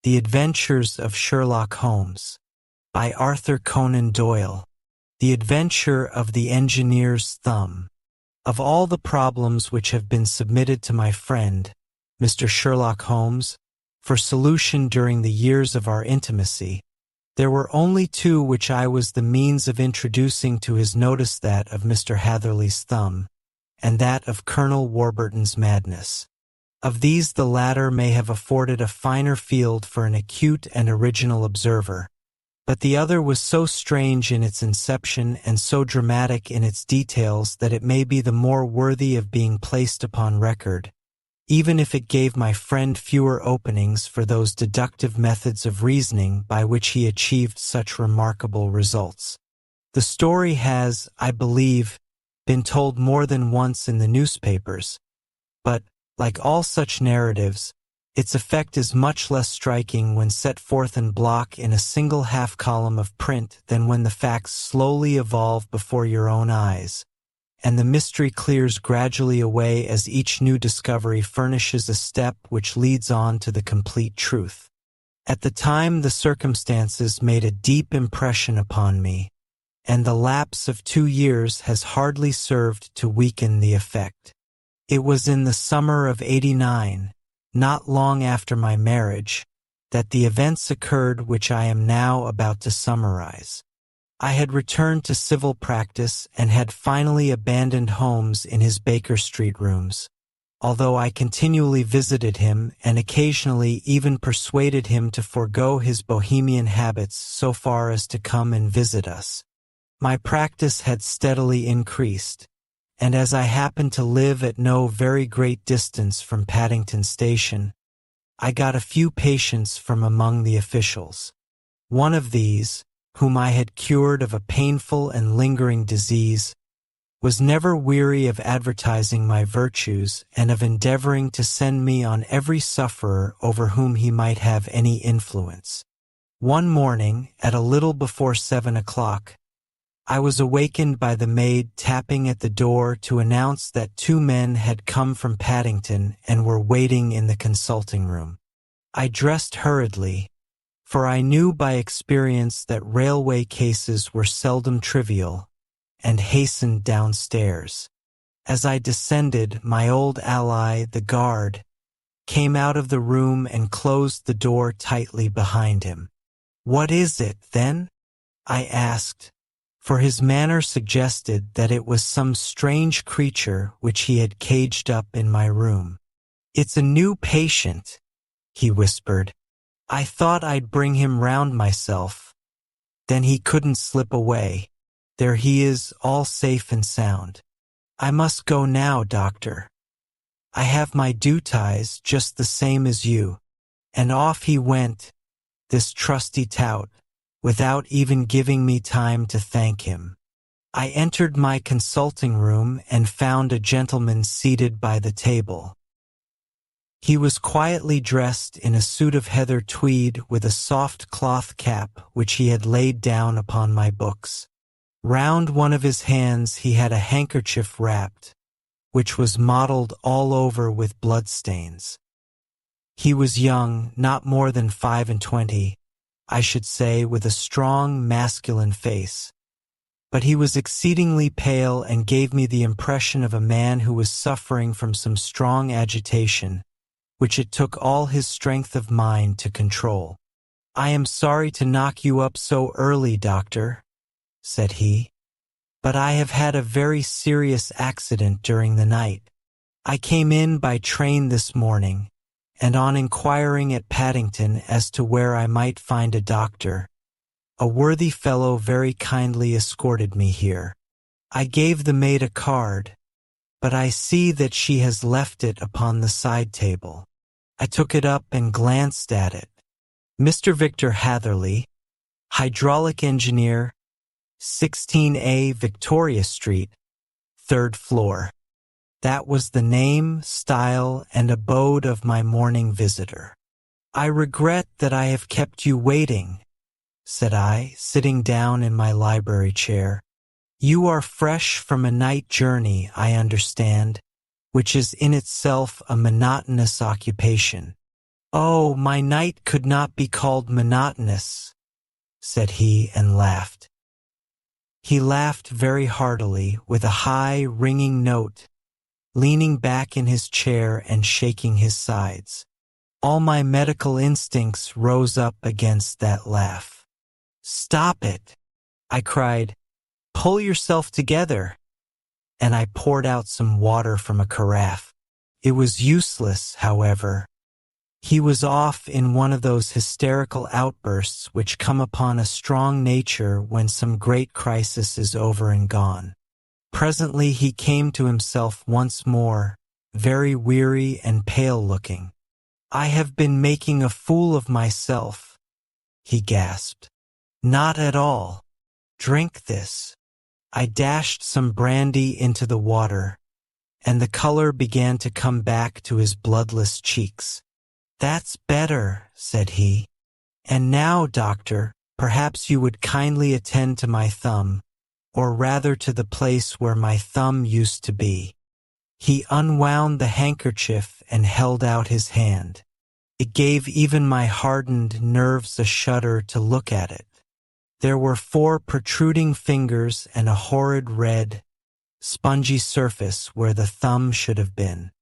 The Adventures of Sherlock Holmes by Arthur Conan Doyle. The Adventure of the Engineer's Thumb. Of all the problems which have been submitted to my friend, Mr. Sherlock Holmes, for solution during the years of our intimacy, there were only two which I was the means of introducing to his notice, that of Mr. Hatherley's thumb, and that of Colonel Warburton's madness. Of these the latter may have afforded a finer field for an acute and original observer, but the other was so strange in its inception and so dramatic in its details that it may be the more worthy of being placed upon record, even if it gave my friend fewer openings for those deductive methods of reasoning by which he achieved such remarkable results. The story has, I believe, been told more than once in the newspapers, but, like all such narratives, its effect is much less striking when set forth in block in a single half-column of print than when the facts slowly evolve before your own eyes, and the mystery clears gradually away as each new discovery furnishes a step which leads on to the complete truth. At the time the circumstances made a deep impression upon me, and the lapse of 2 years has hardly served to weaken the effect. It was in the summer of '89, not long after my marriage, that the events occurred which I am now about to summarize. I had returned to civil practice and had finally abandoned Holmes in his Baker Street rooms, although I continually visited him and occasionally even persuaded him to forego his bohemian habits so far as to come and visit us. My practice had steadily increased, and as I happened to live at no very great distance from Paddington Station, I got a few patients from among the officials. One of these, whom I had cured of a painful and lingering disease, was never weary of advertising my virtues and of endeavoring to send me on every sufferer over whom he might have any influence. One morning, at a little before 7 o'clock, I was awakened by the maid tapping at the door to announce that 2 men had come from Paddington and were waiting in the consulting room. I dressed hurriedly, for I knew by experience that railway cases were seldom trivial, and hastened downstairs. As I descended, my old ally, the guard, came out of the room and closed the door tightly behind him. "What is it, then?" I asked, for his manner suggested that it was some strange creature which he had caged up in my room. "It's a new patient," he whispered. "I thought I'd bring him round myself. Then he couldn't slip away. There he is, all safe and sound. I must go now, doctor. I have my duties just the same as you." And off he went, this trusty tout, without even giving me time to thank him. I entered my consulting room and found a gentleman seated by the table. He was quietly dressed in a suit of heather tweed with a soft cloth cap which he had laid down upon my books. Round one of his hands he had a handkerchief wrapped, which was mottled all over with bloodstains. He was young, not more than 25, I should say, with a strong masculine face, but he was exceedingly pale and gave me the impression of a man who was suffering from some strong agitation, which it took all his strength of mind to control. "I am sorry to knock you up so early, doctor," said he, "but I have had a very serious accident during the night. I came in by train this morning, and on inquiring at Paddington as to where I might find a doctor, a worthy fellow very kindly escorted me here. I gave the maid a card, but I see that she has left it upon the side table." I took it up and glanced at it. "Mr. Victor Hatherley, hydraulic engineer, 16A Victoria Street, 3rd floor." That was the name, style, and abode of my morning visitor. "I regret that I have kept you waiting," said I, sitting down in my library chair. "You are fresh from a night journey, I understand, which is in itself a monotonous occupation. "Oh, my night could not be called monotonous," said he and laughed. He laughed very heartily, with a high, ringing note, leaning back in his chair and shaking his sides. All my medical instincts rose up against that laugh. "Stop it," I cried. "Pull yourself together." And I poured out some water from a carafe. It was useless, however. He was off in one of those hysterical outbursts which come upon a strong nature when some great crisis is over and gone. Presently he came to himself once more, very weary and pale-looking. "I have been making a fool of myself," he gasped. "Not at all. Drink this." I dashed some brandy into the water, and the color began to come back to his bloodless cheeks. "That's better," said he. "And now, doctor, perhaps you would kindly attend to my thumb, or rather to the place where my thumb used to be." He unwound the handkerchief and held out his hand. It gave even my hardened nerves a shudder to look at it. There were 4 protruding fingers and a horrid red, spongy surface where the thumb should have been.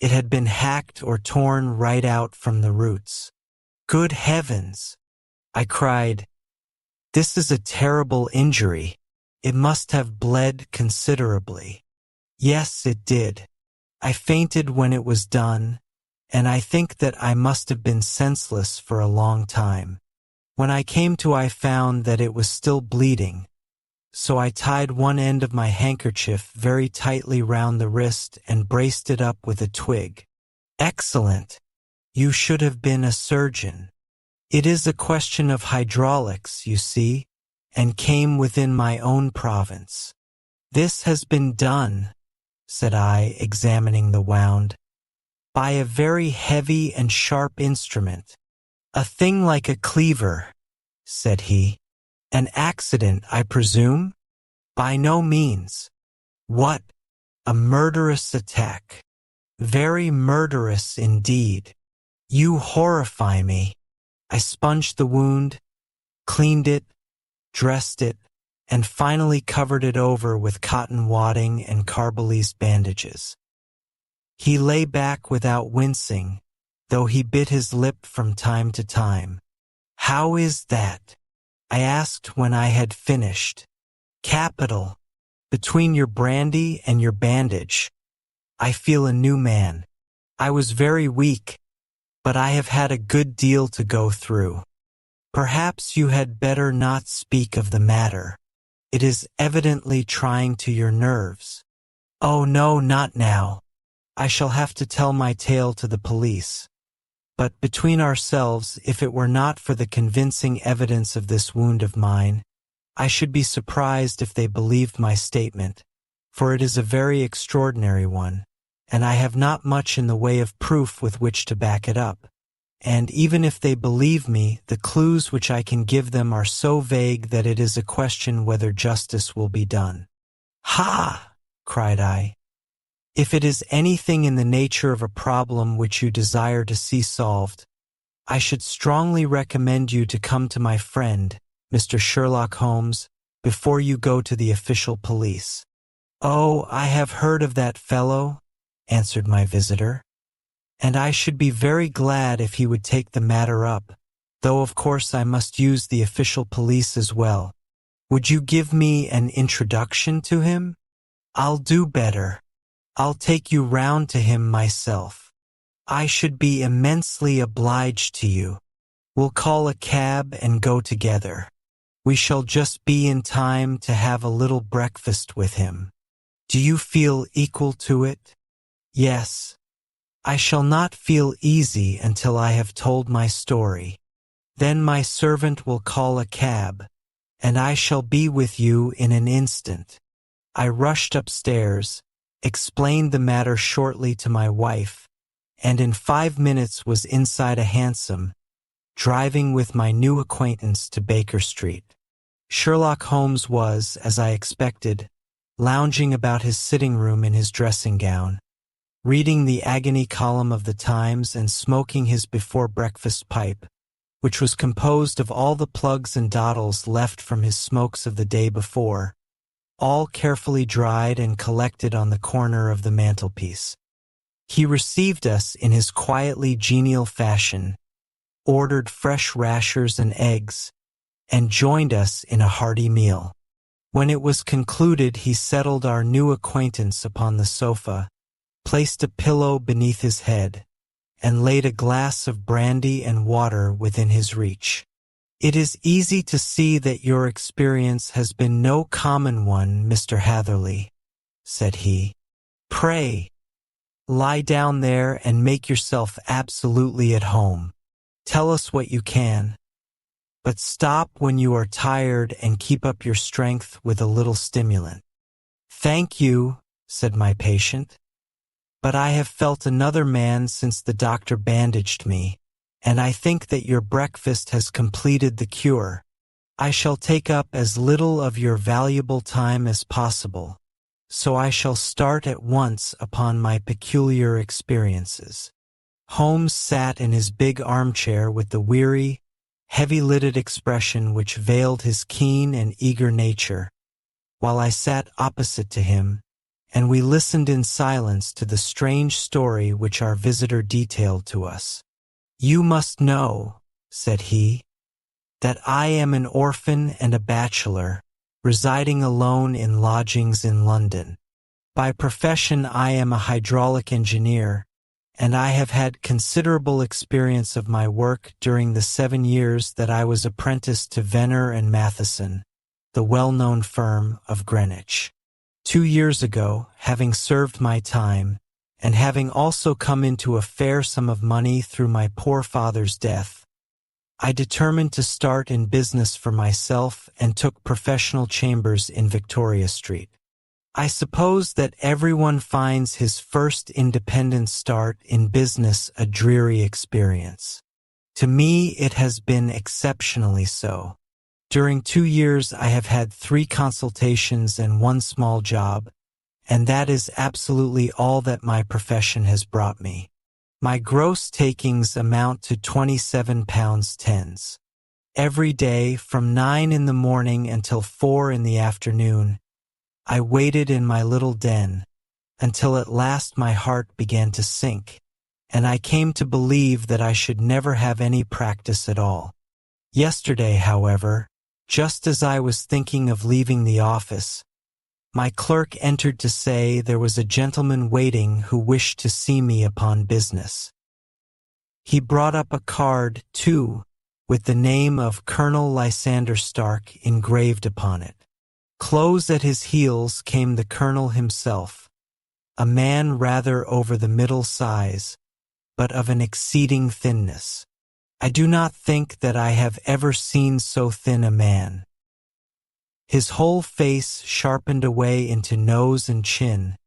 It had been hacked or torn right out from the roots. "Good heavens!" I cried. "This is a terrible injury. It must have bled considerably." Yes, it did. I fainted when it was done, and I think that I must have been senseless for a long time. When I came to, I found that it was still bleeding, so I tied one end of my handkerchief very tightly round the wrist and braced it up with a twig. "Excellent! You should have been a surgeon. It is a question of hydraulics, you see, and came within my own province." "This has been done," said I, examining the wound, "by a very heavy and sharp instrument." "A thing like a cleaver," said he. "An accident, I presume?" "By no means." "What? A murderous attack?" "Very murderous indeed." "You horrify me." I sponged the wound, cleaned it, dressed it, and finally covered it over with cotton wadding and Carbolese bandages. He lay back without wincing, though he bit his lip from time to time. "How is that?" I asked when I had finished. "Capital. Between your brandy and your bandage, I feel a new man. I was very weak, but I have had a good deal to go through. Perhaps you had better not speak of the matter. It is evidently trying to your nerves." "Oh no, not now. I shall have to tell my tale to the police. But between ourselves, if it were not for the convincing evidence of this wound of mine, I should be surprised if they believed my statement, for it is a very extraordinary one, and I have not much in the way of proof with which to back it up. And even if they believe me, the clues which I can give them are so vague that it is a question whether justice will be done." "Ha!" cried I. "If it is anything in the nature of a problem which you desire to see solved, I should strongly recommend you to come to my friend, Mr. Sherlock Holmes, before you go to the official police." "Oh, I have heard of that fellow," answered my visitor, "and I should be very glad if he would take the matter up, though of course I must use the official police as well. Would you give me an introduction to him?" "I'll do better. I'll take you round to him myself." "I should be immensely obliged to you. We'll call a cab and go together. We shall just be in time to have a little breakfast with him. Do you feel equal to it?" "Yes. I shall not feel easy until I have told my story. Then my servant will call a cab, and I shall be with you in an instant." I rushed upstairs, explained the matter shortly to my wife, and in 5 minutes was inside a hansom, driving with my new acquaintance to Baker Street. Sherlock Holmes was, as I expected, lounging about his sitting room in his dressing gown. reading the agony column of the Times and smoking his before-breakfast pipe, which was composed of all the plugs and dottles left from his smokes of the day before, all carefully dried and collected on the corner of the mantelpiece. He received us in his quietly genial fashion, ordered fresh rashers and eggs, and joined us in a hearty meal. When it was concluded, he settled our new acquaintance upon the sofa, placed a pillow beneath his head, and laid a glass of brandy and water within his reach. "It is easy to see that your experience has been no common one, Mr. Hatherley," said he. "Pray, lie down there and make yourself absolutely at home. Tell us what you can. But stop when you are tired and keep up your strength with a little stimulant." "Thank you," said my patient, "but I have felt another man since the doctor bandaged me, and I think that your breakfast has completed the cure. I shall take up as little of your valuable time as possible, so I shall start at once upon my peculiar experiences." Holmes sat in his big armchair with the weary, heavy-lidded expression which veiled his keen and eager nature, while I sat opposite to him, and we listened in silence to the strange story which our visitor detailed to us. "You must know," said he, "that I am an orphan and a bachelor, residing alone in lodgings in London. By profession I am a hydraulic engineer, and I have had considerable experience of my work during the 7 years that I was apprenticed to Venner and Matheson, the well-known firm of Greenwich. 2 years ago, having served my time, and having also come into a fair sum of money through my poor father's death, I determined to start in business for myself and took professional chambers in Victoria Street. I suppose that everyone finds his first independent start in business a dreary experience. To me it has been exceptionally so. During 2 years I have had 3 consultations and 1 small job, and that is absolutely all that my profession has brought me. My gross takings amount to £27.10. Every day, from 9 in the morning until 4 in the afternoon, I waited in my little den, until at last my heart began to sink, and I came to believe that I should never have any practice at all. Yesterday, however, just as I was thinking of leaving the office, my clerk entered to say there was a gentleman waiting who wished to see me upon business. He brought up a card, too, with the name of Colonel Lysander Stark engraved upon it. Close at his heels came the colonel himself, a man rather over the middle size, but of an exceeding thinness. I do not think that I have ever seen so thin a man. His whole face sharpened away into nose and chin,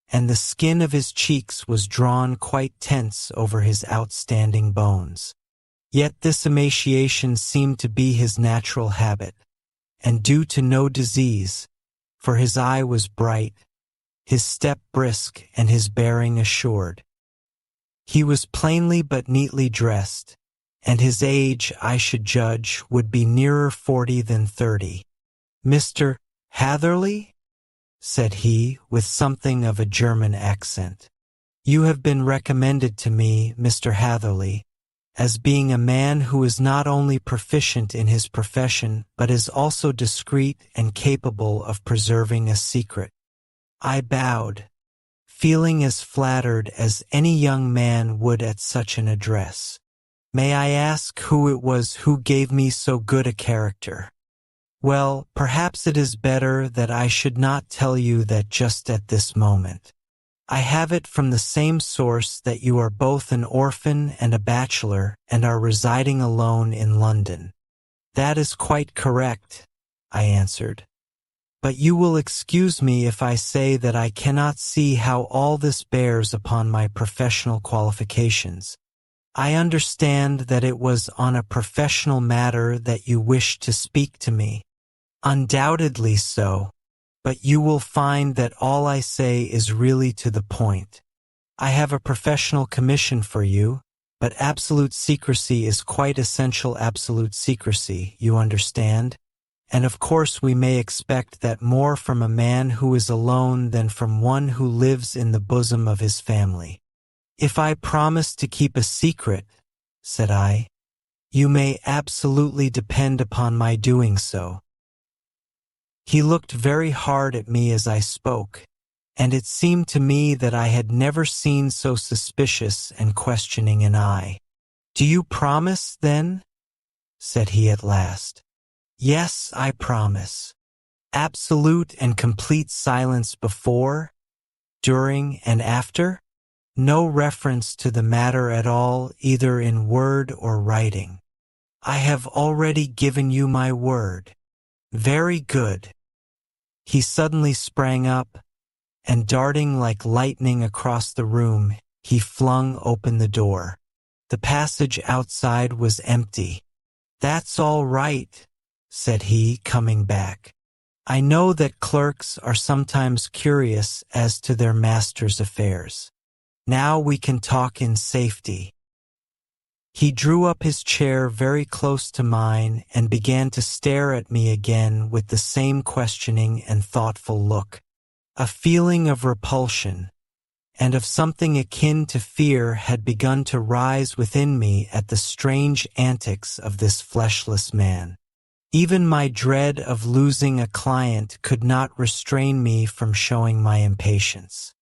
and the skin of his cheeks was drawn quite tense over his outstanding bones. Yet this emaciation seemed to be his natural habit, and due to no disease, for his eye was bright, his step brisk, and his bearing assured. He was plainly but neatly dressed, and his age, I should judge, would be nearer 40 than 30. "Mr. Hatherley?" said he, with something of a German accent. "You have been recommended to me, Mr. Hatherley, as being a man who is not only proficient in his profession, but is also discreet and capable of preserving a secret." I bowed, feeling as flattered as any young man would at such an address. "May I ask who it was who gave me so good a character?" "Well, perhaps it is better that I should not tell you that just at this moment. I have it from the same source that you are both an orphan and a bachelor and are residing alone in London." "That is quite correct," I answered. "But you will excuse me if I say that I cannot see how all this bears upon my professional qualifications. I understand that it was on a professional matter that you wished to speak to me." "Undoubtedly so, but you will find that all I say is really to the point. I have a professional commission for you, but absolute secrecy is quite essential absolute secrecy, you understand? And of course we may expect that more from a man who is alone than from one who lives in the bosom of his family. If I promise to keep a secret, said I, you may absolutely depend upon my doing so. He looked very hard at me as I spoke, and it seemed to me that I had never seen so suspicious and questioning an eye. Do you promise, then? Said he at last. Yes, I promise. Absolute and complete silence before, during, and after? No reference to the matter at all, either in word or writing. I have already given you my word. Very good. He suddenly sprang up, and darting like lightning across the room, he flung open the door. The passage outside was empty. That's all right, said he, coming back. I know that clerks are sometimes curious as to their master's affairs. Now we can talk in safety. He drew up his chair very close to mine and began to stare at me again with the same questioning and thoughtful look. A feeling of repulsion and of something akin to fear had begun to rise within me at the strange antics of this fleshless man. Even my dread of losing a client could not restrain me from showing my impatience.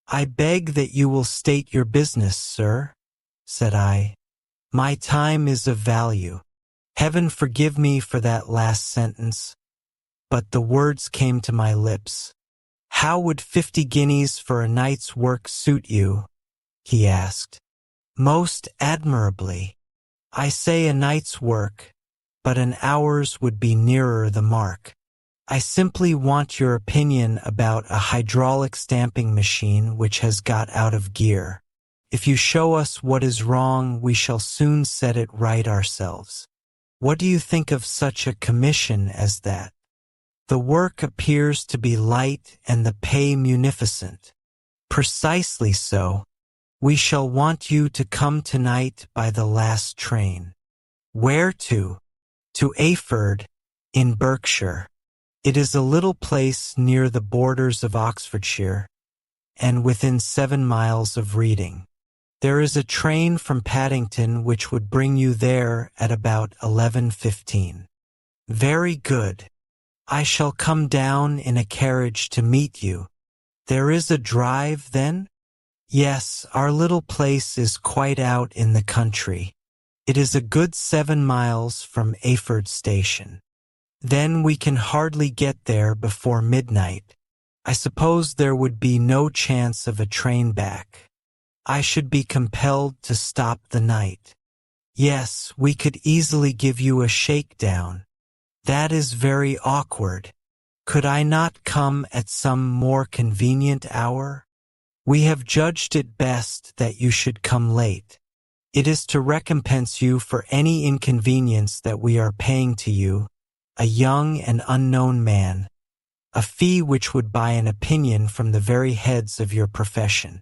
I beg that you will state your business, sir, said I. My time is of value. Heaven forgive me for that last sentence, but the words came to my lips. How would 50 guineas for a night's work suit you? He asked. Most admirably. I say a night's work, but an hour's would be nearer the mark. I simply want your opinion about a hydraulic stamping machine which has got out of gear. If you show us what is wrong, we shall soon set it right ourselves. What do you think of such a commission as that? The work appears to be light and the pay munificent. Precisely so. We shall want you to come tonight by the last train. Where to? To Ayford, in Berkshire. It is a little place near the borders of Oxfordshire, and within 7 miles of Reading. There is a train from Paddington which would bring you there at about 11:15. Very good. I shall come down in a carriage to meet you. There is a drive, then? Yes, our little place is quite out in the country. It is a good 7 miles from Ayford Station. Then we can hardly get there before midnight. I suppose there would be no chance of a train back. I should be compelled to stop the night. Yes, we could easily give you a shakedown. That is very awkward. Could I not come at some more convenient hour? We have judged it best that you should come late. It is to recompense you for any inconvenience that we are paying to you, a young and unknown man, a fee which would buy an opinion from the very heads of your profession.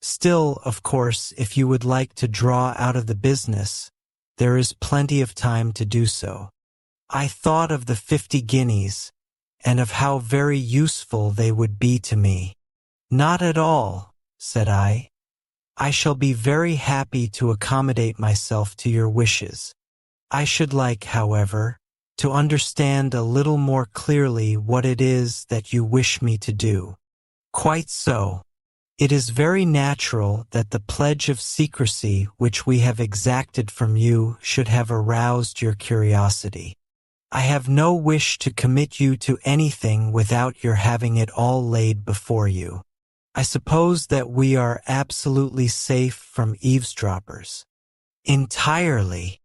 Still, of course, if you would like to draw out of the business, there is plenty of time to do so. I thought of the 50 guineas, and of how very useful they would be to me. Not at all, said I. I shall be very happy to accommodate myself to your wishes. I should like, however, to understand a little more clearly what it is that you wish me to do. Quite so. It is very natural that the pledge of secrecy which we have exacted from you should have aroused your curiosity. I have no wish to commit you to anything without your having it all laid before you. I suppose that we are absolutely safe from eavesdroppers. Entirely.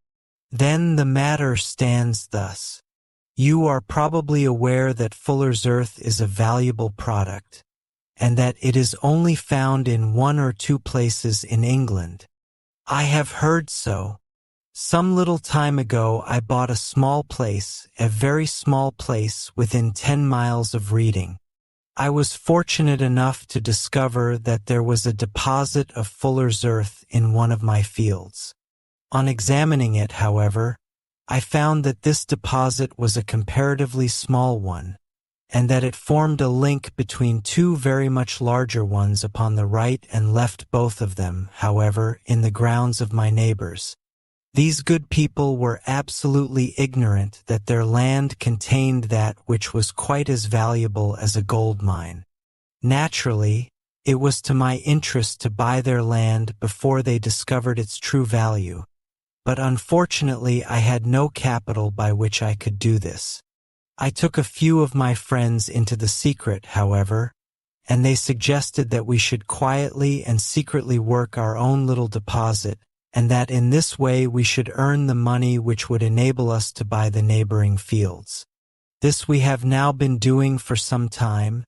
Then the matter stands thus. You are probably aware that Fuller's Earth is a valuable product, and that it is only found in 1 or 2 places in England. I have heard so. Some little time ago I bought a small place, a very small place within 10 miles of Reading. I was fortunate enough to discover that there was a deposit of fuller's earth in one of my fields. On examining it, however, I found that this deposit was a comparatively small one, and that it formed a link between two very much larger ones upon the right and left, both of them, however, in the grounds of my neighbors. These good people were absolutely ignorant that their land contained that which was quite as valuable as a gold mine. Naturally, it was to my interest to buy their land before they discovered its true value, but unfortunately I had no capital by which I could do this. I took a few of my friends into the secret, however, and they suggested that we should quietly and secretly work our own little deposit, and that in this way we should earn the money which would enable us to buy the neighboring fields. This we have now been doing for some time,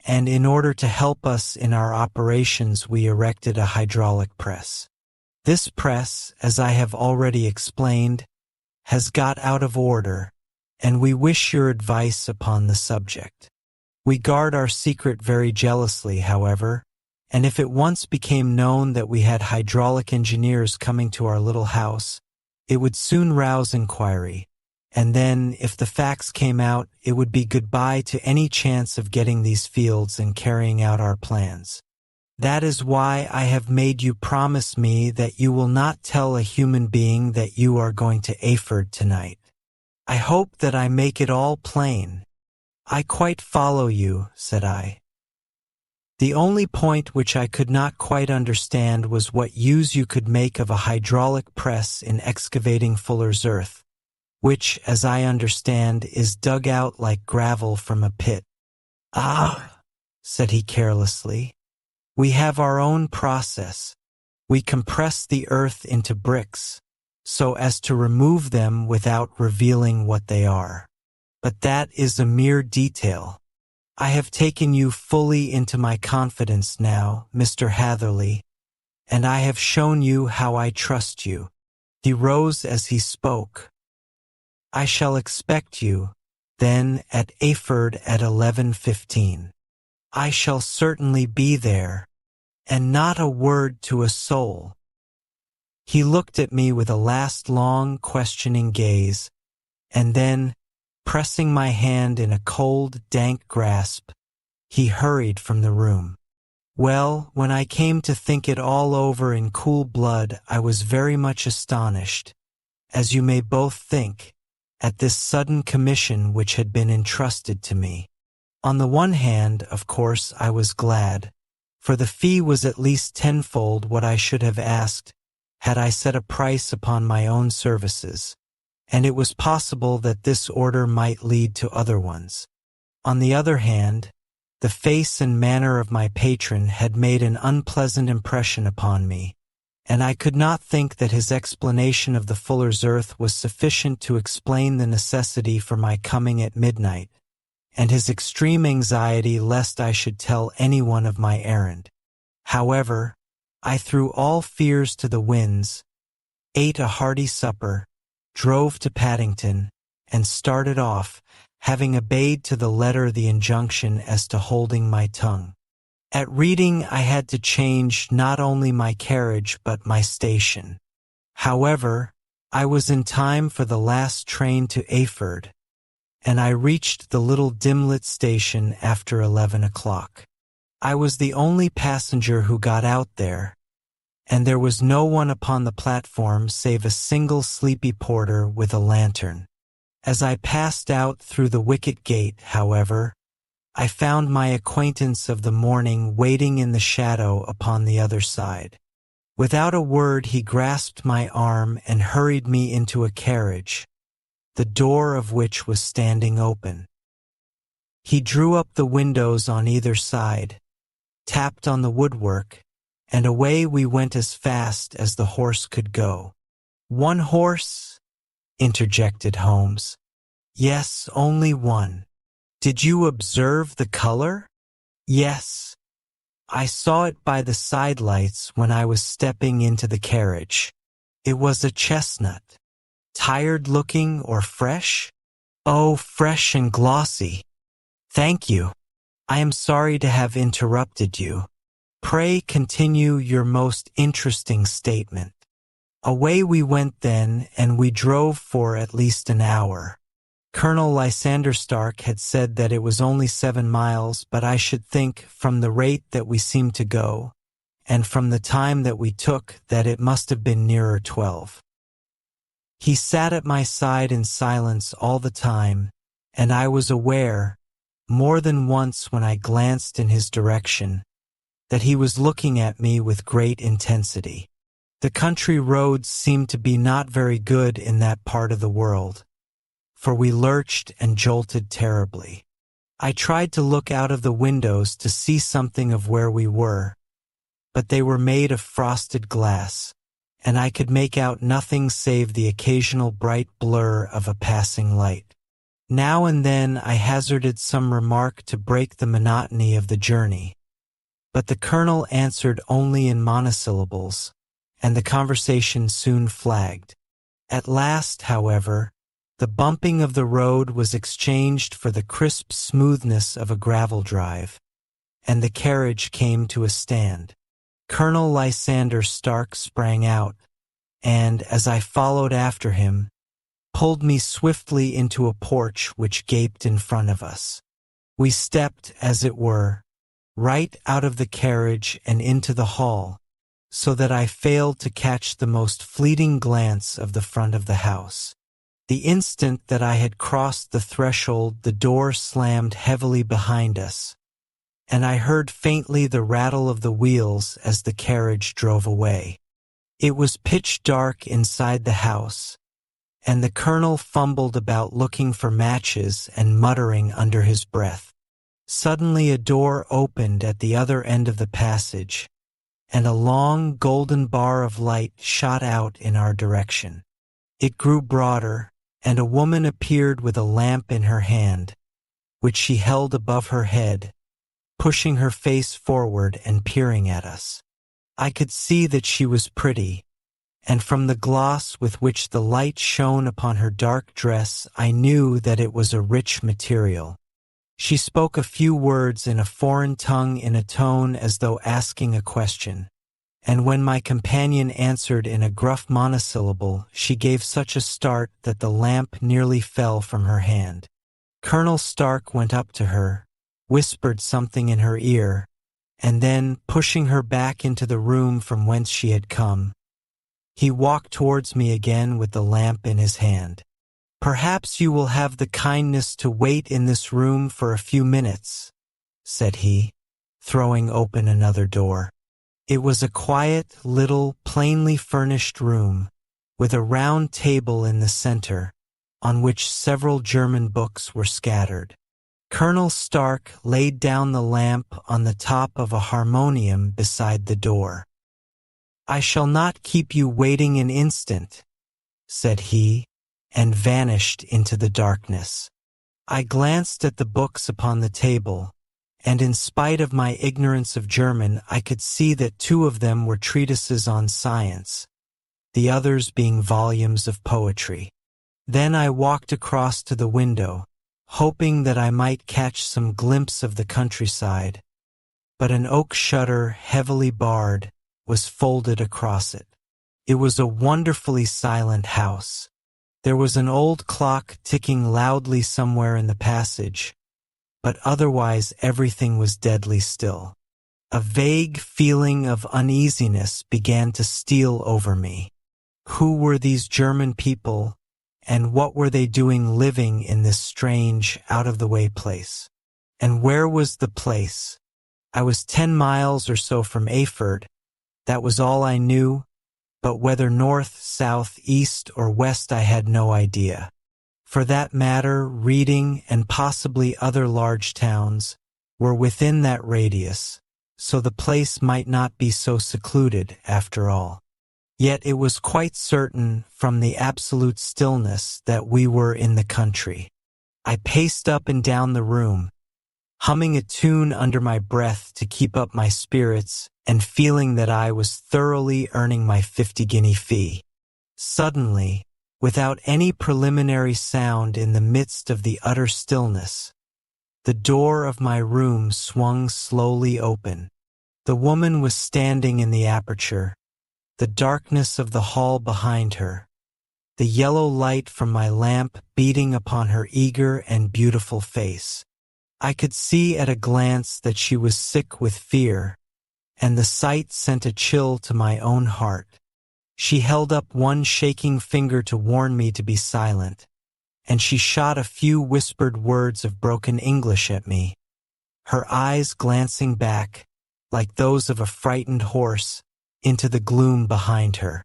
and in order to help us in our operations we erected a hydraulic press. This press, as I have already explained, has got out of order, and we wish your advice upon the subject. We guard our secret very jealously, however, and if it once became known that we had hydraulic engineers coming to our little house, it would soon rouse inquiry, and then, if the facts came out, it would be goodbye to any chance of getting these fields and carrying out our plans. That is why I have made you promise me that you will not tell a human being that you are going to Ayford tonight. I hope that I make it all plain. I quite follow you, said I. The only point which I could not quite understand was what use you could make of a hydraulic press in excavating fuller's earth, which, as I understand, is dug out like gravel from a pit. Ah, said he carelessly, we have our own process. We compress the earth into bricks, so as to remove them without revealing what they are. But that is a mere detail. I have taken you fully into my confidence now, Mr. Hatherley, and I have shown you how I trust you. He rose as he spoke. I shall expect you, then, at Ayford at 11:15. I shall certainly be there, and not a word to a soul. He looked at me with a last long, questioning gaze, and then, pressing my hand in a cold, dank grasp, he hurried from the room. Well, when I came to think it all over in cool blood, I was very much astonished, as you may both think, at this sudden commission which had been entrusted to me. On the one hand, of course, I was glad, for the fee was at least tenfold what I should have asked had I set a price upon my own services, and it was possible that this order might lead to other ones. On the other hand, the face and manner of my patron had made an unpleasant impression upon me, and I could not think that his explanation of the fuller's earth was sufficient to explain the necessity for my coming at midnight, and his extreme anxiety lest I should tell anyone of my errand. However, I threw all fears to the winds, ate a hearty supper, drove to Paddington, and started off, having obeyed to the letter the injunction as to holding my tongue. At Reading I had to change not only my carriage but my station. However, I was in time for the last train to Ayford, and I reached the little dim-lit station after 11 o'clock. I was the only passenger who got out there, and there was no one upon the platform save a single sleepy porter with a lantern. As I passed out through the wicket gate, however, I found my acquaintance of the morning waiting in the shadow upon the other side. Without a word he grasped my arm and hurried me into a carriage, the door of which was standing open. He drew up the windows on either side, tapped on the woodwork, and away we went as fast as the horse could go. "One horse?" interjected Holmes. "Yes, only one." "Did you observe the color?" "Yes. I saw it by the sidelights when I was stepping into the carriage. It was a chestnut." "Tired looking or fresh?" "Oh, fresh and glossy." "Thank you. I am sorry to have interrupted you. Pray continue your most interesting statement. Away we went then, and we drove for at least an hour. Colonel Lysander Stark had said that it was only 7 miles, but I should think, from the rate that we seemed to go, and from the time that we took, that it must have been nearer 12. He sat at my side in silence all the time, and I was aware, more than once when I glanced in his direction, that he was looking at me with great intensity. The country roads seemed to be not very good in that part of the world, for we lurched and jolted terribly. I tried to look out of the windows to see something of where we were, but they were made of frosted glass, and I could make out nothing save the occasional bright blur of a passing light. Now and then I hazarded some remark to break the monotony of the journey, but the colonel answered only in monosyllables, and the conversation soon flagged. At last, however, the bumping of the road was exchanged for the crisp smoothness of a gravel drive, and the carriage came to a stand. Colonel Lysander Stark sprang out, and, as I followed after him, pulled me swiftly into a porch which gaped in front of us. We stepped, as it were, right out of the carriage and into the hall, so that I failed to catch the most fleeting glance of the front of the house. The instant that I had crossed the threshold, the door slammed heavily behind us, and I heard faintly the rattle of the wheels as the carriage drove away. It was pitch dark inside the house, and the colonel fumbled about looking for matches and muttering under his breath. Suddenly a door opened at the other end of the passage, and a long golden bar of light shot out in our direction. It grew broader, and a woman appeared with a lamp in her hand, which she held above her head, pushing her face forward and peering at us. I could see that she was pretty, and from the gloss with which the light shone upon her dark dress I knew that it was a rich material. She spoke a few words in a foreign tongue in a tone as though asking a question, and when my companion answered in a gruff monosyllable, she gave such a start that the lamp nearly fell from her hand. Colonel Stark went up to her, whispered something in her ear, and then, pushing her back into the room from whence she had come, he walked towards me again with the lamp in his hand. "Perhaps you will have the kindness to wait in this room for a few minutes," said he, throwing open another door. It was a quiet, little, plainly furnished room, with a round table in the center, on which several German books were scattered. Colonel Stark laid down the lamp on the top of a harmonium beside the door. "I shall not keep you waiting an instant," said he, and vanished into the darkness. I glanced at the books upon the table, and in spite of my ignorance of German, I could see that 2 of them were treatises on science, the others being volumes of poetry. Then I walked across to the window, hoping that I might catch some glimpse of the countryside, but an oak shutter, heavily barred, was folded across it. It was a wonderfully silent house. There was an old clock ticking loudly somewhere in the passage, but otherwise everything was deadly still. A vague feeling of uneasiness began to steal over me. Who were these German people, and what were they doing living in this strange, out-of-the-way place? And where was the place? I was 10 miles or so from Erfurt. That was all I knew, but whether north, south, east, or west I had no idea. For that matter, Reading and possibly other large towns were within that radius, so the place might not be so secluded after all. Yet it was quite certain from the absolute stillness that we were in the country. I paced up and down the room, humming a tune under my breath to keep up my spirits and feeling that I was thoroughly earning my 50-guinea fee. Suddenly, without any preliminary sound in the midst of the utter stillness, The door of my room swung slowly open. The woman was standing in the aperture, the darkness of the hall behind her, the yellow light from my lamp beating upon her eager and beautiful face. I could see at a glance that she was sick with fear, and the sight sent a chill to my own heart. She held up one shaking finger to warn me to be silent, and she shot a few whispered words of broken English at me, her eyes glancing back, like those of a frightened horse, into the gloom behind her.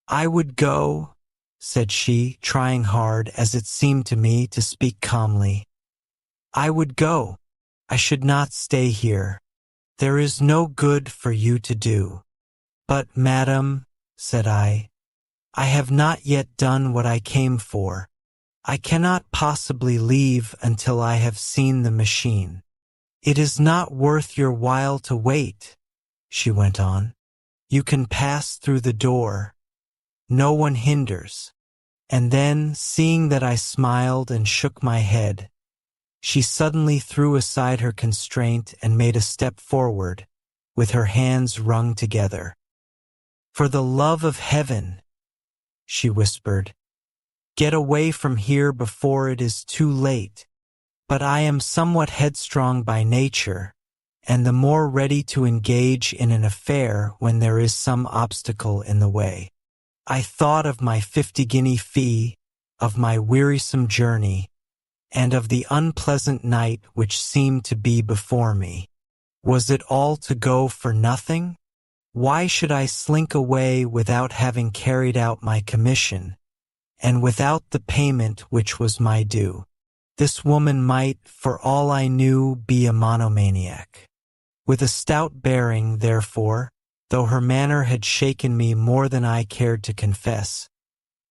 "I would go," said she, trying hard, as it seemed to me, to speak calmly. "I would go. I should not stay here. There is no good for you to do." "But, madam," said I have not yet done what I came for. I cannot possibly leave until I have seen the machine." "It is not worth your while to wait," she went on. "You can pass through the door. No one hinders." And then, seeing that I smiled and shook my head, she suddenly threw aside her constraint and made a step forward, with her hands wrung together. "For the love of heaven," she whispered, "get away from here before it is too late." But I am somewhat headstrong by nature, and the more ready to engage in an affair when there is some obstacle in the way. I thought of my 50-guinea fee, of my wearisome journey, and of the unpleasant night which seemed to be before me. Was it all to go for nothing? Why should I slink away without having carried out my commission, and without the payment which was my due? This woman might, for all I knew, be a monomaniac. With a stout bearing, therefore, though her manner had shaken me more than I cared to confess,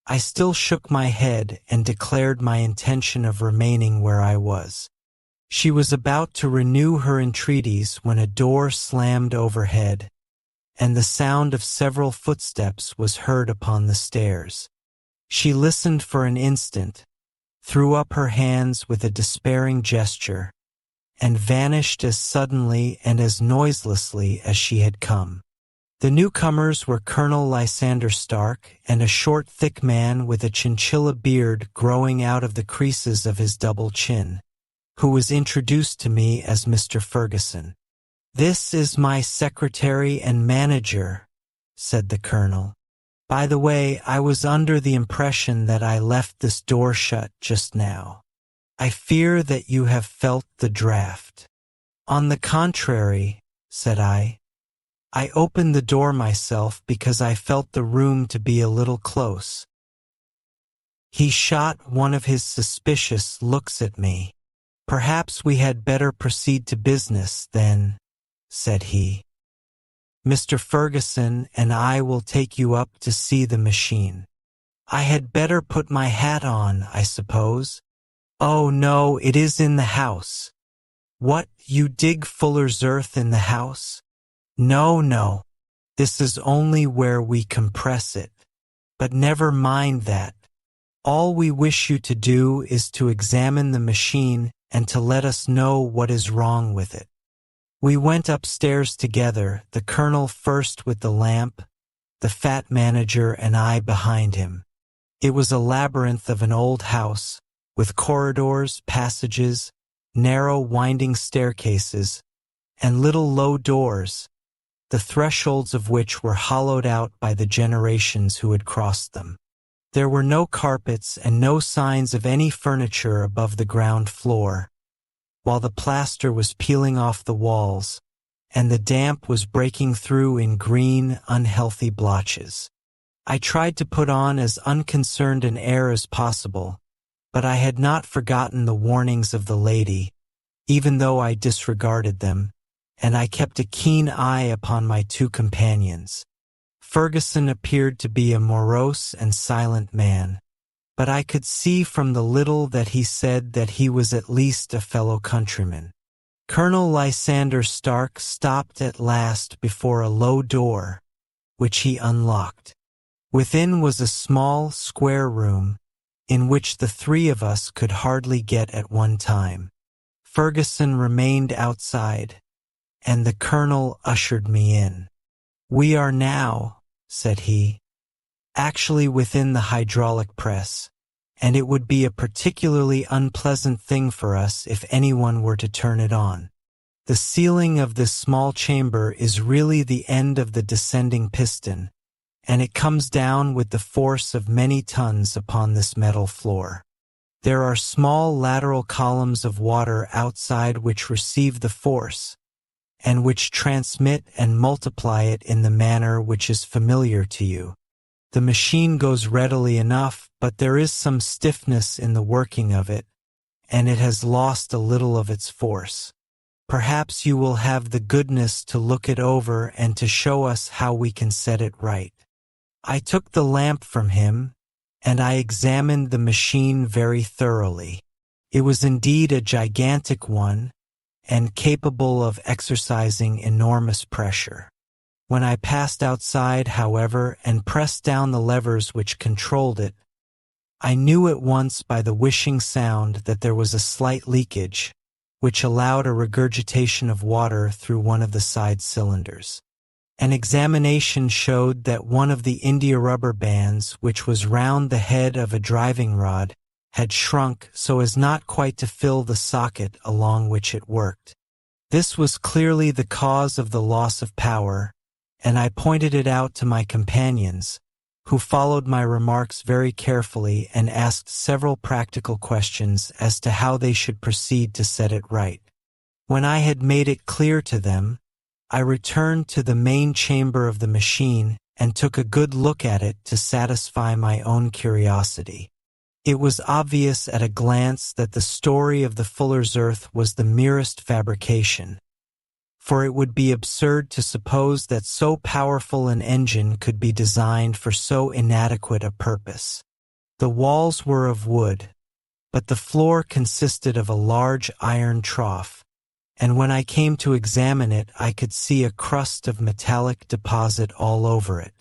I still shook my head and declared my intention of remaining where I was. She was about to renew her entreaties when a door slammed overhead, and the sound of several footsteps was heard upon the stairs. She listened for an instant, threw up her hands with a despairing gesture, and vanished as suddenly and as noiselessly as she had come. The newcomers were Colonel Lysander Stark and a short, thick man with a chinchilla beard growing out of the creases of his double chin, who was introduced to me as Mr. Ferguson. "This is my secretary and manager," said the colonel. "By the way, I was under the impression that I left this door shut just now. I fear that you have felt the draught." "On the contrary," said I opened the door myself because I felt the room to be a little close." He shot one of his suspicious looks at me. "Perhaps we had better proceed to business, then," said he. "Mr. Ferguson and I will take you up to see the machine. I had better put my hat on, I suppose." "Oh, no, it is in the house." "What, you dig Fuller's earth in the house?" "No, no. This is only where we compress it. But never mind that. All we wish you to do is to examine the machine and to let us know what is wrong with it." We went upstairs together, the colonel first with the lamp, the fat manager and I behind him. It was a labyrinth of an old house, with corridors, passages, narrow winding staircases, and little low doors, the thresholds of which were hollowed out by the generations who had crossed them. There were no carpets and no signs of any furniture above the ground floor, while the plaster was peeling off the walls, and the damp was breaking through in green, unhealthy blotches. I tried to put on as unconcerned an air as possible, but I had not forgotten the warnings of the lady, even though I disregarded them, and I kept a keen eye upon my two companions. Ferguson appeared to be a morose and silent man, but I could see from the little that he said that he was at least a fellow countryman. Colonel Lysander Stark stopped at last before a low door, which he unlocked. Within was a small, square room, in which the three of us could hardly get at one time. Ferguson remained outside, and the colonel ushered me in. "We are now," said he, "actually within the hydraulic press, and it would be a particularly unpleasant thing for us if anyone were to turn it on. The ceiling of this small chamber is really the end of the descending piston, and it comes down with the force of many tons upon this metal floor. There are small lateral columns of water outside which receive the force, and which transmit and multiply it in the manner which is familiar to you. The machine goes readily enough, but there is some stiffness in the working of it, and it has lost a little of its force. Perhaps you will have the goodness to look it over and to show us how we can set it right." I took the lamp from him, and I examined the machine very thoroughly. It was indeed a gigantic one, and capable of exercising enormous pressure. When I passed outside, however, and pressed down the levers which controlled it, I knew at once by the whishing sound that there was a slight leakage, which allowed a regurgitation of water through one of the side cylinders. An examination showed that one of the India rubber bands, which was round the head of a driving rod, had shrunk so as not quite to fill the socket along which it worked. This was clearly the cause of the loss of power, and I pointed it out to my companions, who followed my remarks very carefully and asked several practical questions as to how they should proceed to set it right. When I had made it clear to them, I returned to the main chamber of the machine and took a good look at it to satisfy my own curiosity. It was obvious at a glance that the story of the fuller's earth was the merest fabrication, for it would be absurd to suppose that so powerful an engine could be designed for so inadequate a purpose. The walls were of wood, but the floor consisted of a large iron trough, and when I came to examine it, I could see a crust of metallic deposit all over it.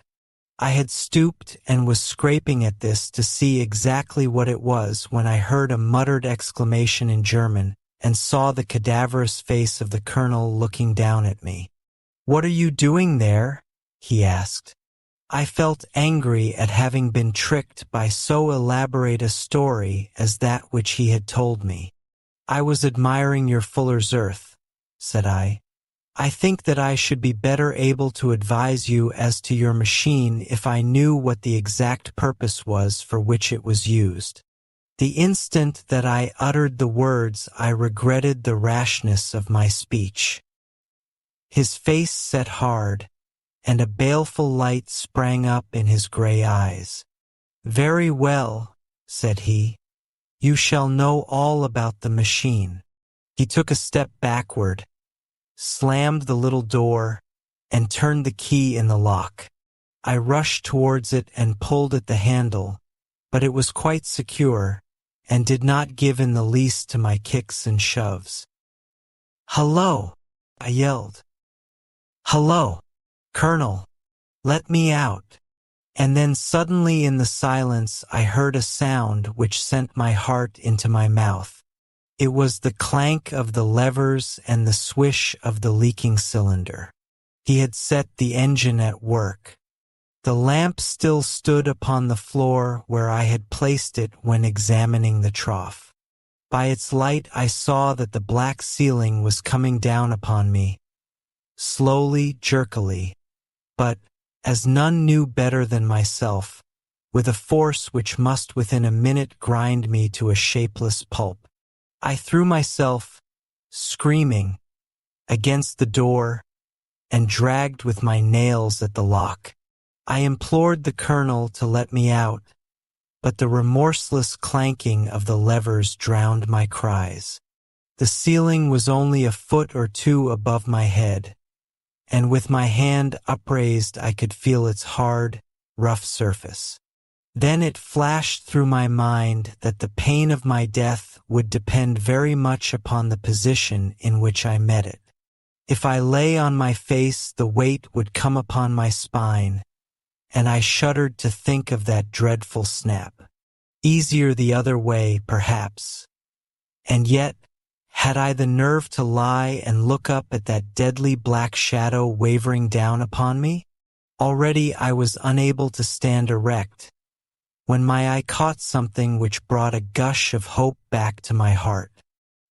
I had stooped and was scraping at this to see exactly what it was when I heard a muttered exclamation in German and saw the cadaverous face of the colonel looking down at me. "What are you doing there?" he asked. I felt angry at having been tricked by so elaborate a story as that which he had told me. "I was admiring your fuller's earth," said I. "I think that I should be better able to advise you as to your machine if I knew what the exact purpose was for which it was used." The instant that I uttered the words, I regretted the rashness of my speech. His face set hard, and a baleful light sprang up in his gray eyes. "Very well," said he. "You shall know all about the machine." He took a step backward, slammed the little door, and turned the key in the lock. I rushed towards it and pulled at the handle, but it was quite secure, and did not give in the least to my kicks and shoves. "Hello!" I yelled. "Hello, Colonel! Let me out!" And then suddenly in the silence I heard a sound which sent my heart into my mouth. It was the clank of the levers and the swish of the leaking cylinder. He had set the engine at work. The lamp still stood upon the floor where I had placed it when examining the trough. By its light I saw that the black ceiling was coming down upon me, slowly, jerkily, but, as none knew better than myself, with a force which must within a minute grind me to a shapeless pulp. I threw myself, screaming, against the door, and dragged with my nails at the lock. I implored the colonel to let me out, but the remorseless clanking of the levers drowned my cries. The ceiling was only a foot or two above my head, and with my hand upraised I could feel its hard, rough surface. Then it flashed through my mind that the pain of my death would depend very much upon the position in which I met it. If I lay on my face, the weight would come upon my spine, and I shuddered to think of that dreadful snap. Easier the other way, perhaps. And yet, Had I the nerve to lie and look up at that deadly black shadow wavering down upon me? Already I was unable to stand erect, when my eye caught something which brought a gush of hope back to my heart.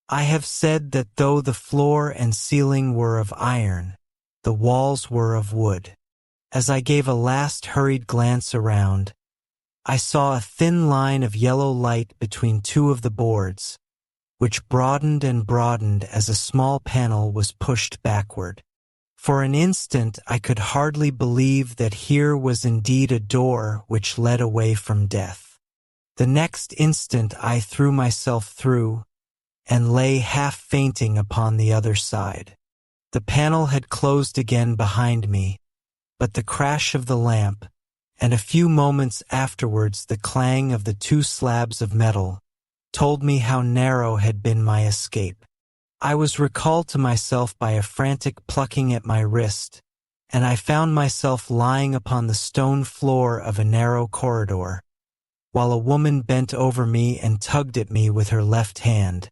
I have said that though the floor and ceiling were of iron, the walls were of wood. As I gave a last hurried glance around, I saw a thin line of yellow light between two of the boards, which broadened and broadened as a small panel was pushed backward. For an instant I could hardly believe that here was indeed a door which led away from death. The next instant I threw myself through, and lay half fainting upon the other side. The panel had closed again behind me, but the crash of the lamp, and a few moments afterwards the clang of the two slabs of metal, told me how narrow had been my escape. I was recalled to myself by a frantic plucking at my wrist, and I found myself lying upon the stone floor of a narrow corridor, while a woman bent over me and tugged at me with her left hand,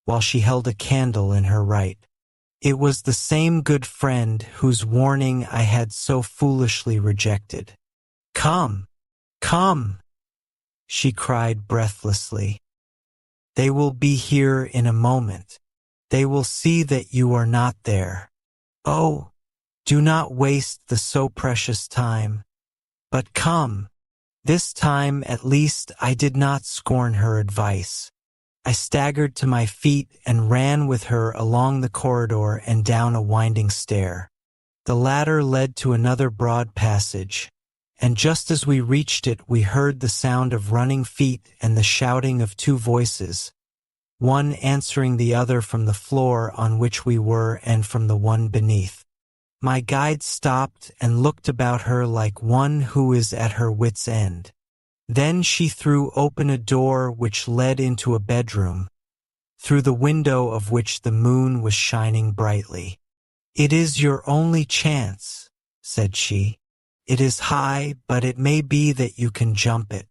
while she held a candle in her right. It was the same good friend whose warning I had so foolishly rejected. "Come, come," she cried breathlessly. "They will be here in a moment. They will see that you are not there. Oh, do not waste the so precious time, but come." This time, at least, I did not scorn her advice. I staggered to my feet and ran with her along the corridor and down a winding stair. The ladder led to another broad passage, and just as we reached it we heard the sound of running feet and the shouting of two voices, one answering the other from the floor on which we were and from the one beneath. My guide stopped and looked about her like one who is at her wit's end. Then she threw open a door which led into a bedroom, through the window of which the moon was shining brightly. "It is your only chance," said she. "It is high, but it may be that you can jump it."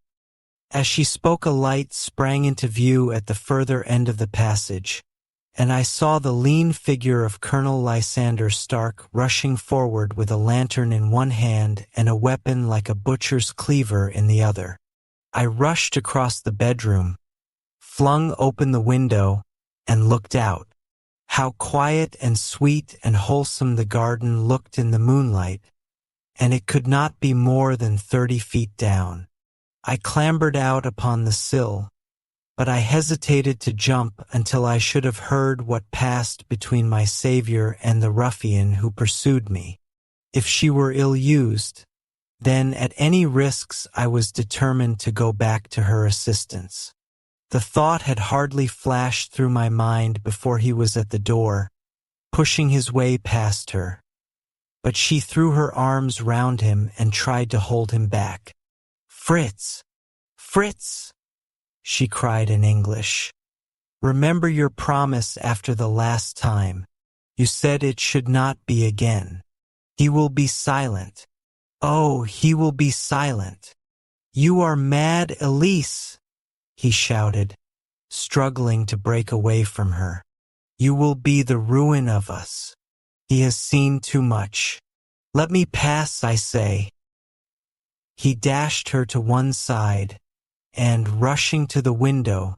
As she spoke a light sprang into view at the further end of the passage, and I saw the lean figure of Colonel Lysander Stark rushing forward with a lantern in one hand and a weapon like a butcher's cleaver in the other. I rushed across the bedroom, flung open the window, and looked out. How quiet and sweet and wholesome the garden looked in the moonlight, and it could not be more than 30 feet down. I clambered out upon the sill, but I hesitated to jump until I should have heard what passed between my savior and the ruffian who pursued me. If she were ill-used, then at any risks I was determined to go back to her assistance. The thought had hardly flashed through my mind before he was at the door, pushing his way past her. But she threw her arms round him and tried to hold him back. "Fritz! Fritz!" she cried in English. "Remember your promise after the last time. You said it should not be again. He will be silent. Oh, he will be silent." "You are mad, Elise," he shouted, struggling to break away from her. "You will be the ruin of us. He has seen too much. Let me pass, I say." He dashed her to one side, and, rushing to the window,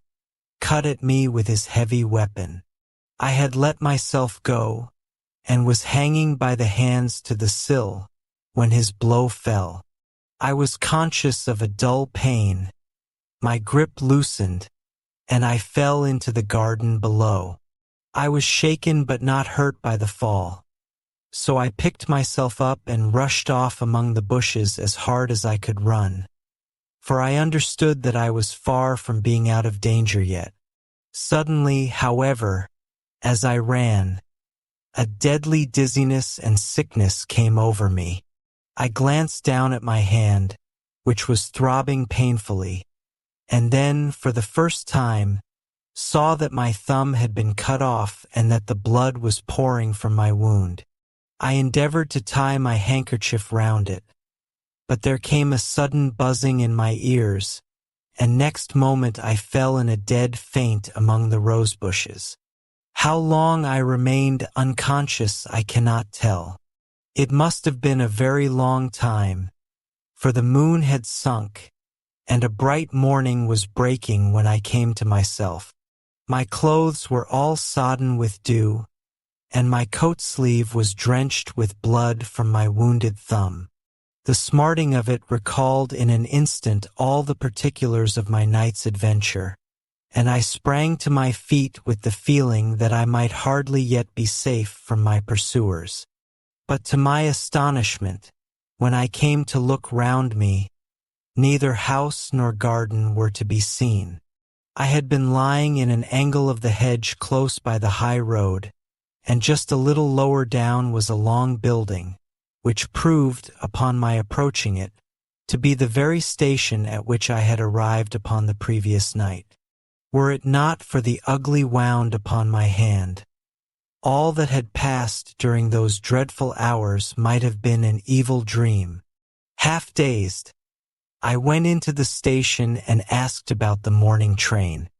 cut at me with his heavy weapon. I had let myself go, and was hanging by the hands to the sill, when his blow fell. I was conscious of a dull pain. My grip loosened, and I fell into the garden below. I was shaken but not hurt by the fall, so I picked myself up and rushed off among the bushes as hard as I could run, for I understood that I was far from being out of danger yet. Suddenly, however, as I ran, a deadly dizziness and sickness came over me. I glanced down at my hand, which was throbbing painfully, and then, for the first time, saw that my thumb had been cut off and that the blood was pouring from my wound. I endeavored to tie my handkerchief round it, but there came a sudden buzzing in my ears, and next moment I fell in a dead faint among the rose bushes. How long I remained unconscious I cannot tell. It must have been a very long time, for the moon had sunk, and a bright morning was breaking when I came to myself. My clothes were all sodden with dew, and my coat sleeve was drenched with blood from my wounded thumb. The smarting of it recalled in an instant all the particulars of my night's adventure, and I sprang to my feet with the feeling that I might hardly yet be safe from my pursuers. But to my astonishment, when I came to look round me, neither house nor garden were to be seen. I had been lying in an angle of the hedge close by the high road, and just a little lower down was a long building, which proved, upon my approaching it, to be the very station at which I had arrived upon the previous night. Were it not for the ugly wound upon my hand, all that had passed during those dreadful hours might have been an evil dream. Half dazed, I went into the station and asked about the morning train.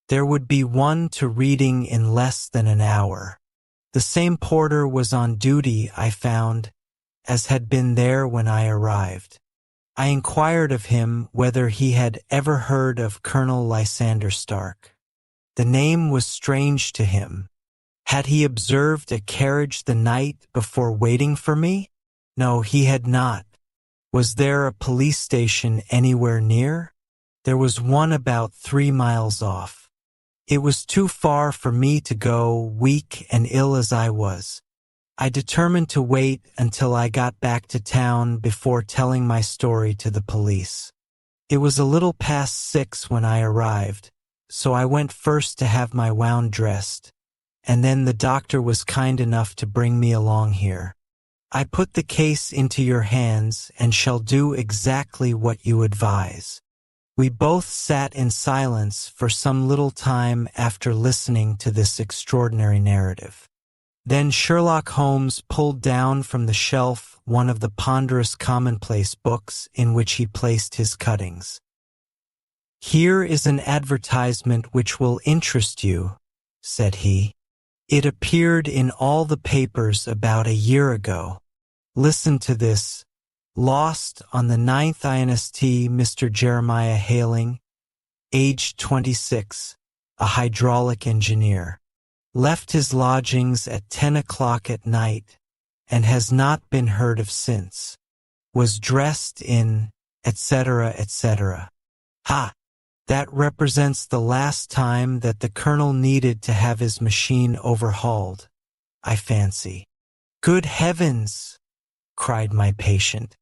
There would be one to Reading in less than an hour. The same porter was on duty, I found, as had been there when I arrived. I inquired of him whether he had ever heard of Colonel Lysander Stark. The name was strange to him. Had he observed a carriage the night before waiting for me? No, he had not. Was there a police station anywhere near? There was one about 3 miles off. It was too far for me to go, weak and ill as I was. I determined to wait until I got back to town before telling my story to the police. It was a little past 6 when I arrived, so I went first to have my wound dressed, and then the doctor was kind enough to bring me along here. I put the case into your hands and shall do exactly what you advise. We both sat in silence for some little time after listening to this extraordinary narrative. Then Sherlock Holmes pulled down from the shelf one of the ponderous commonplace books in which he placed his cuttings. "Here is an advertisement which will interest you," said he. "It appeared in all the papers about a year ago. Listen to this. Lost on the 9th inst. Mr. Jeremiah Haling, aged 26, a hydraulic engineer. Left his lodgings at 10 o'clock at night and has not been heard of since. Was dressed in, etc., etc." Ha! That represents the last time that the colonel needed to have his machine overhauled, I fancy. "Good heavens!" cried my patient.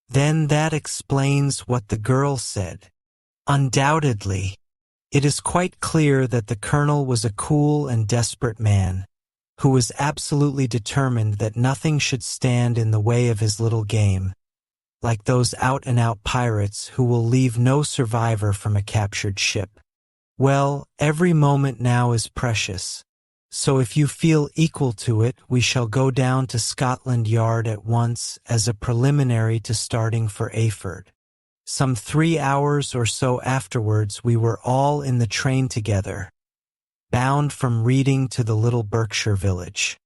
"Then that explains what the girl said." "Undoubtedly. It is quite clear that the colonel was a cool and desperate man, who was absolutely determined that nothing should stand in the way of his little game, like those out-and-out pirates who will leave no survivor from a captured ship. Well, every moment now is precious, so if you feel equal to it, we shall go down to Scotland Yard at once as a preliminary to starting for Ayford. Some 3 hours or so afterwards we were all in the train together, bound from Reading to the little Berkshire village.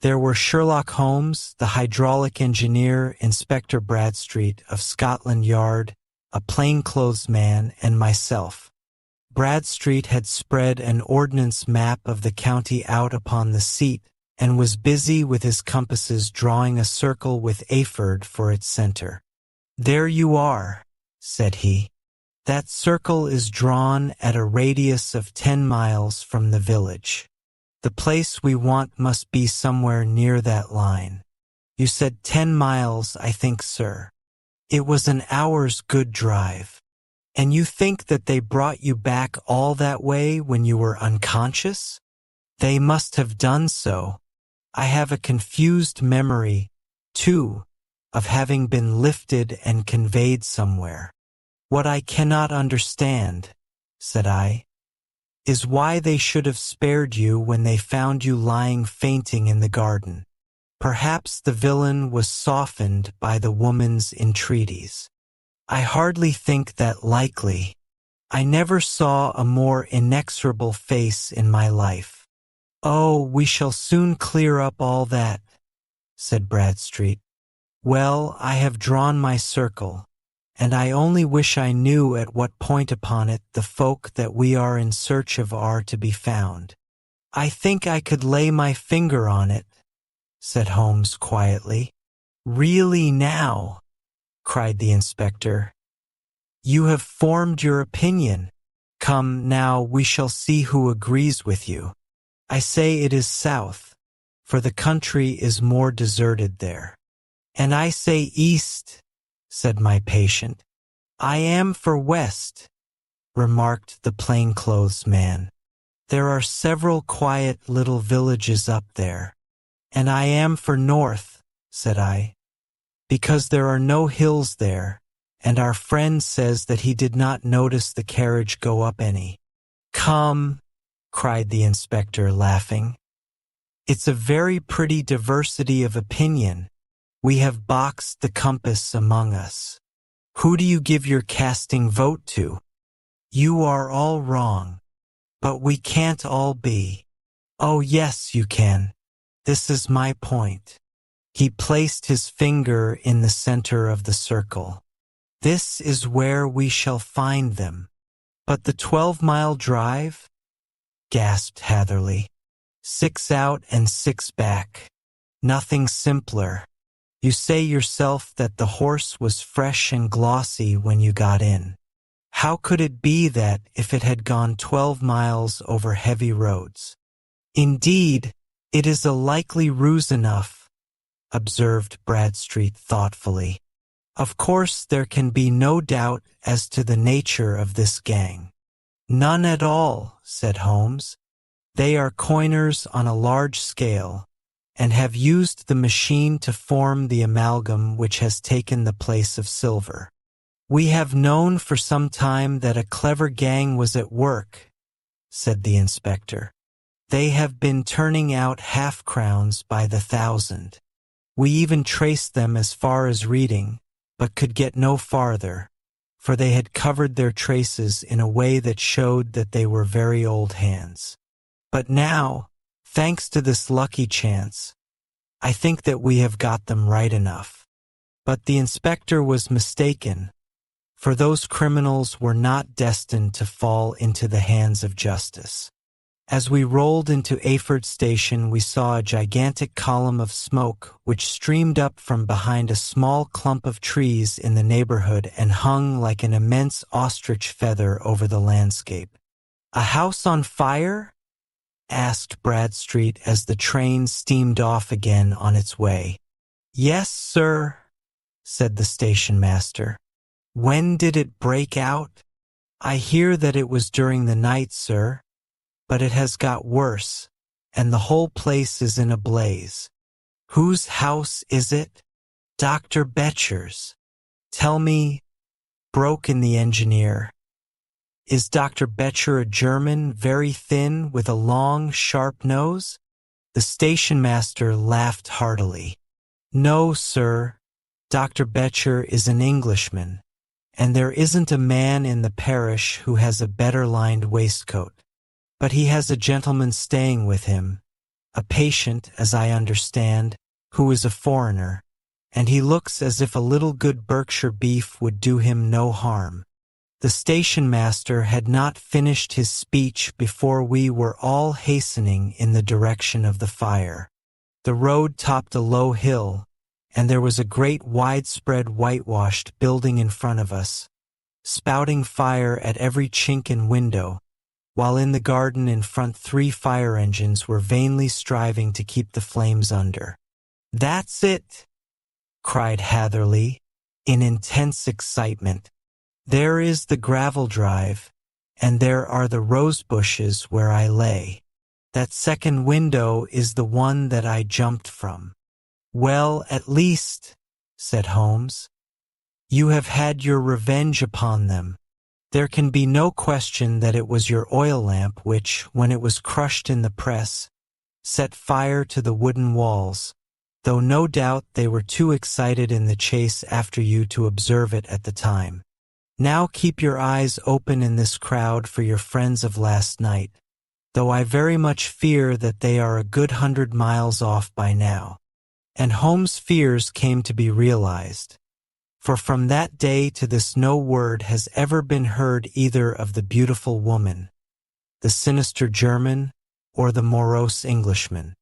There were Sherlock Holmes, the hydraulic engineer, Inspector Bradstreet of Scotland Yard, a plainclothes man, and myself. Bradstreet had spread an ordnance map of the county out upon the seat and was busy with his compasses drawing a circle with Ayford for its center. "There you are," said he. "That circle is drawn at a radius of 10 miles from the village. The place we want must be somewhere near that line. You said 10 miles, I think, sir. It was an hour's good drive. And you think that they brought you back all that way when you were unconscious?" "They must have done so. I have a confused memory, too, of having been lifted and conveyed somewhere. What I cannot understand," said I, "is why they should have spared you when they found you lying fainting in the garden. Perhaps the villain was softened by the woman's entreaties. I hardly think that likely. I never saw a more inexorable face in my life. "Oh, we shall soon clear up all that," said Bradstreet. "Well, I have drawn my circle, and I only wish I knew at what point upon it the folk that we are in search of are to be found." "I think I could lay my finger on it," said Holmes quietly. "Really now?" cried the inspector. "You have formed your opinion. Come, now we shall see who agrees with you. I say it is south, for the country is more deserted there." "And I say east," said my patient. "I am for west," remarked the plainclothes man. "There are several quiet little villages up there." "And I am for north," said I, "because there are no hills there, and our friend says that he did not notice the carriage go up any." "Come," cried the inspector, laughing. "It's a very pretty diversity of opinion. We have boxed the compass among us. Who do you give your casting vote to? You are all wrong. But we can't all be." "Oh, yes, you can. This is my point." He placed his finger in the center of the circle. "This is where we shall find them." "But the 12-mile drive?" gasped Hatherley. "6 out and 6 back. Nothing simpler. You say yourself that the horse was fresh and glossy when you got in. How could it be that if it had gone 12 miles over heavy roads?" "Indeed, it is a likely ruse enough," observed Bradstreet thoughtfully. "Of course there can be no doubt as to the nature of this gang." "None at all," said Holmes. "They are coiners on a large scale, and have used the machine to form the amalgam which has taken the place of silver. We have known for some time that a clever gang was at work," said the inspector. "They have been turning out half-crowns by the thousand. We even traced them as far as Reading, but could get no farther, for they had covered their traces in a way that showed that they were very old hands. But now, thanks to this lucky chance, I think that we have got them right enough." But the inspector was mistaken, for those criminals were not destined to fall into the hands of justice. As we rolled into Ayford Station, we saw a gigantic column of smoke which streamed up from behind a small clump of trees in the neighborhood and hung like an immense ostrich feather over the landscape. "A house on fire?" asked Bradstreet as the train steamed off again on its way. "Yes, sir," said the station master. "When did it break out?" "I hear that it was during the night, sir, but it has got worse, and the whole place is in a blaze." "Whose house is it?" "Dr. Betcher's." "Tell me," broke in the engineer, "is Dr. Betcher a German, very thin, with a long, sharp nose?" The station master laughed heartily. "No, sir, Dr. Betcher is an Englishman, and there isn't a man in the parish who has a better lined waistcoat. But he has a gentleman staying with him, a patient, as I understand, who is a foreigner, and he looks as if a little good Berkshire beef would do him no harm." The station master had not finished his speech before we were all hastening in the direction of the fire. The road topped a low hill, and there was a great widespread whitewashed building in front of us, spouting fire at every chink and window, while in the garden in front 3 fire engines were vainly striving to keep the flames under. "That's it!" cried Hatherley, in intense excitement. "There is the gravel drive, and there are the rose bushes where I lay. That second window is the one that I jumped from." "Well, at least," said Holmes, "you have had your revenge upon them. There can be no question that it was your oil lamp which, when it was crushed in the press, set fire to the wooden walls, though no doubt they were too excited in the chase after you to observe it at the time. Now keep your eyes open in this crowd for your friends of last night. though I very much fear that they are a good 100 miles off by now." And Holmes' fears came to be realized. For from that day to this no word has ever been heard either of the beautiful woman, the sinister German, or the morose Englishman.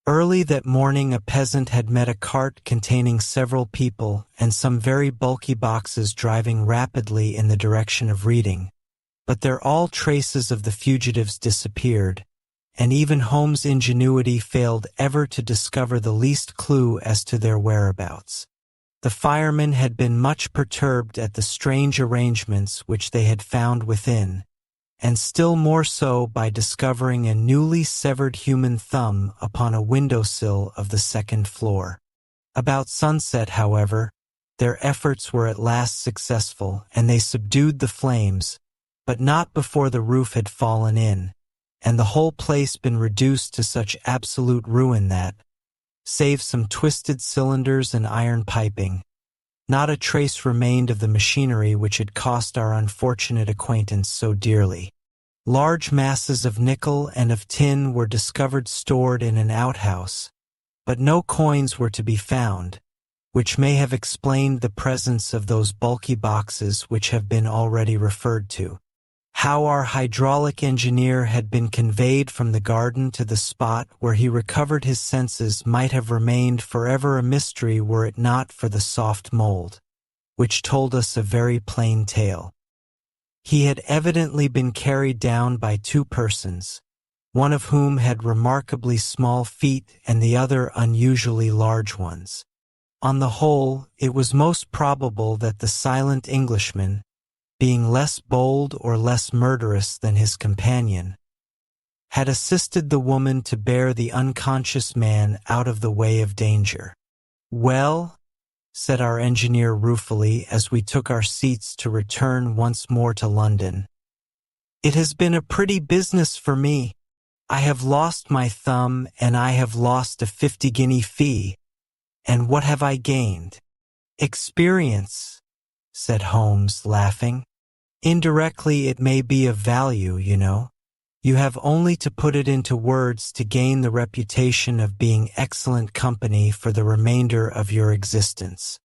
Early that morning a peasant had met a cart containing several people and some very bulky boxes driving rapidly in the direction of Reading, but there all traces of the fugitives disappeared, and even Holmes' ingenuity failed ever to discover the least clue as to their whereabouts. The firemen had been much perturbed at the strange arrangements which they had found within, and still more so by discovering a newly severed human thumb upon a windowsill of the second floor. About sunset, however, their efforts were at last successful, and they subdued the flames, but not before the roof had fallen in, and the whole place been reduced to such absolute ruin that, save some twisted cylinders and iron piping, not a trace remained of the machinery which had cost our unfortunate acquaintance so dearly. Large masses of nickel and of tin were discovered stored in an outhouse, but no coins were to be found, which may have explained the presence of those bulky boxes which have been already referred to. How our hydraulic engineer had been conveyed from the garden to the spot where he recovered his senses might have remained forever a mystery were it not for the soft mold, which told us a very plain tale. He had evidently been carried down by two persons, one of whom had remarkably small feet and the other unusually large ones. On the whole, it was most probable that the silent Englishman, being less bold or less murderous than his companion, had assisted the woman to bear the unconscious man out of the way of danger. "Well," said our engineer ruefully as we took our seats to return once more to London, "it has been a pretty business for me. I have lost my thumb, and I have lost a 50-guinea fee. And what have I gained?" "Experience," said Holmes, laughing. "Indirectly it may be of value, you know. You have only to put it into words to gain the reputation of being excellent company for the remainder of your existence."